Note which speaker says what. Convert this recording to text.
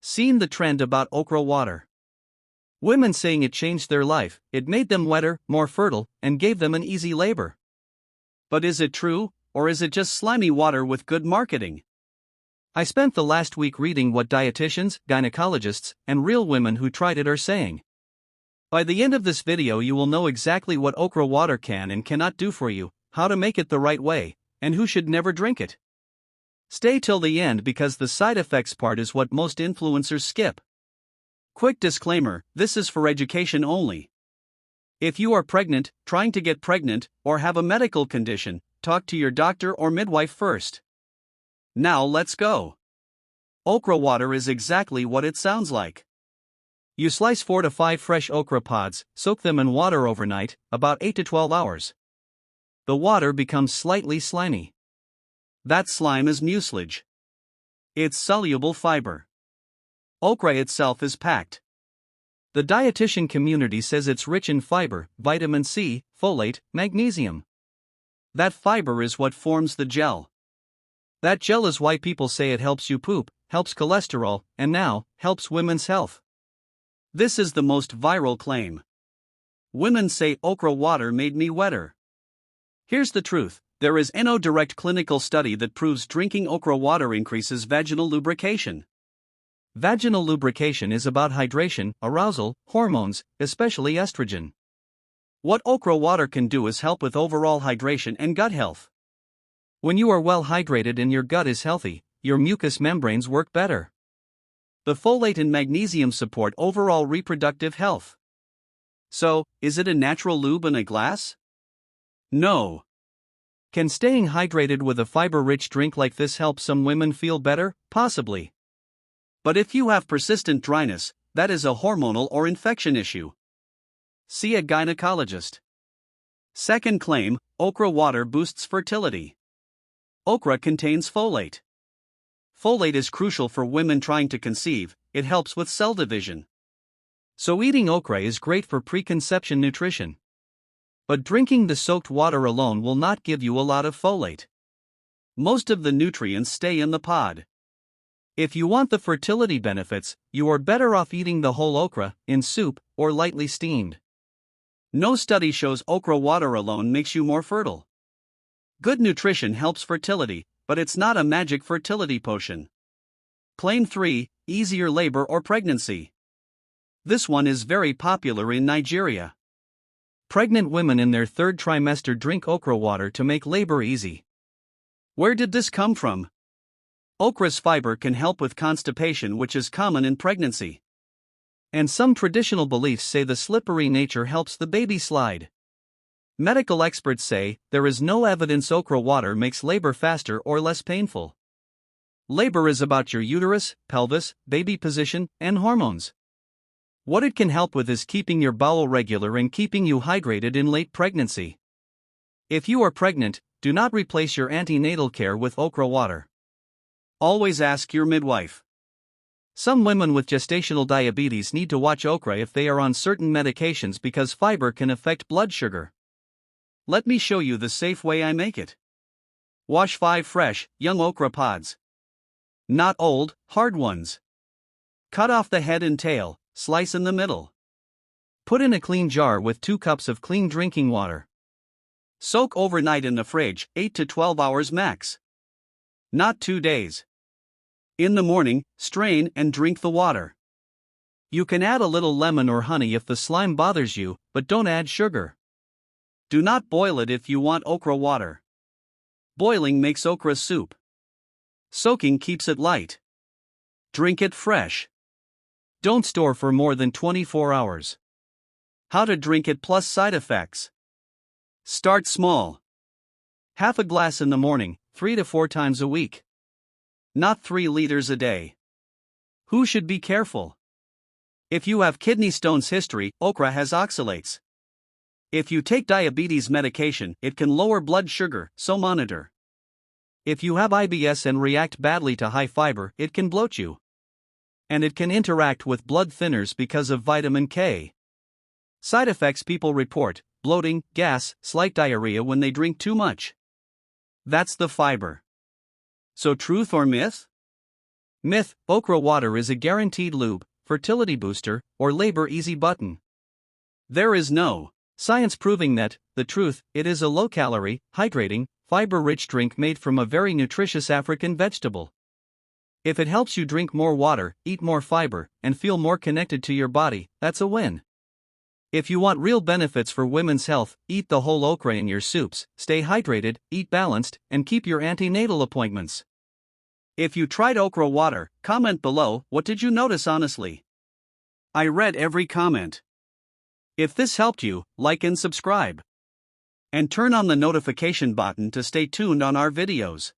Speaker 1: Seen the trend about okra water. Women saying it changed their life, it made them wetter, more fertile, and gave them an easy labor. But is it true, or is it just slimy water with good marketing? I spent the last week reading what dietitians, gynecologists, and real women who tried it are saying. By the end of this video you will know exactly what okra water can and cannot do for you, how to make it the right way, and who should never drink it. Stay till the end because the side effects part is what most influencers skip. Quick disclaimer, this is for education only. If you are pregnant, trying to get pregnant, or have a medical condition, talk to your doctor or midwife first. Now let's go. Okra water is exactly what it sounds like. You slice 4 to 5 fresh okra pods, soak them in water overnight, about 8 to 12 hours. The water becomes slightly slimy. That slime is mucilage. It's soluble fiber. Okra itself is packed. The dietitian community says it's rich in fiber, vitamin C, folate, magnesium. That fiber is what forms the gel. That gel is why people say it helps you poop, helps cholesterol, and now, helps women's health. This is the most viral claim. Women say okra water made me wetter. Here's the truth. There is no direct clinical study that proves drinking okra water increases vaginal lubrication. Vaginal lubrication is about hydration, arousal, hormones, especially estrogen. What okra water can do is help with overall hydration and gut health. When you are well hydrated and your gut is healthy, your mucous membranes work better. The folate and magnesium support overall reproductive health. So, is it a natural lube in a glass? No. Can staying hydrated with a fiber-rich drink like this help some women feel better? Possibly. But if you have persistent dryness, that is a hormonal or infection issue. See a gynecologist. Second claim, okra water boosts fertility. Okra contains folate. Folate is crucial for women trying to conceive, it helps with cell division. So eating okra is great for preconception nutrition. But drinking the soaked water alone will not give you a lot of folate. Most of the nutrients stay in the pod. If you want the fertility benefits, you are better off eating the whole okra, in soup, or lightly steamed. No study shows okra water alone makes you more fertile. Good nutrition helps fertility, but it's not a magic fertility potion. Claim 3, easier labor or pregnancy. This one is very popular in Nigeria. Pregnant women in their 3rd trimester drink okra water to make labor easy. Where did this come from? Okra's fiber can help with constipation, which is common in pregnancy. And some traditional beliefs say the slippery nature helps the baby slide. Medical experts say there is no evidence okra water makes labor faster or less painful. Labor is about your uterus, pelvis, baby position, and hormones. What it can help with is keeping your bowel regular and keeping you hydrated in late pregnancy. If you are pregnant, do not replace your antenatal care with okra water. Always ask your midwife. Some women with gestational diabetes need to watch okra if they are on certain medications because fiber can affect blood sugar. Let me show you the safe way I make it. Wash 5 fresh, young okra pods. Not old, hard ones. Cut off the head and tail. Slice in the middle. Put in a clean jar with 2 cups of clean drinking water. Soak overnight in the fridge, 8 to 12 hours max. Not 2 days. In the morning, strain and drink the water. You can add a little lemon or honey if the slime bothers you, but don't add sugar. Do not boil it if you want okra water. Boiling makes okra soup. Soaking keeps it light. Drink it fresh. Don't store for more than 24 hours. How to drink it plus side effects. Start small. Half a glass in the morning, 3 to 4 times a week. Not 3 liters a day. Who should be careful? If you have kidney stones history, okra has oxalates. If you take diabetes medication, it can lower blood sugar, so monitor. If you have IBS and react badly to high fiber, it can bloat you. And it can interact with blood thinners because of vitamin K. Side effects people report: bloating, gas, slight diarrhea when they drink too much. That's the fiber. So truth or myth? Myth: okra water is a guaranteed lube, fertility booster, or labor easy button. There is no science proving that. The truth: it is a low calorie, hydrating, fiber rich drink made from a very nutritious African vegetable. If it helps you drink more water, eat more fiber, and feel more connected to your body, that's a win. If you want real benefits for women's health, eat the whole okra in your soups, stay hydrated, eat balanced, and keep your antenatal appointments. If you tried okra water, comment below. What did you notice honestly? I read every comment. If this helped you, like and subscribe. And turn on the notification button to stay tuned on our videos.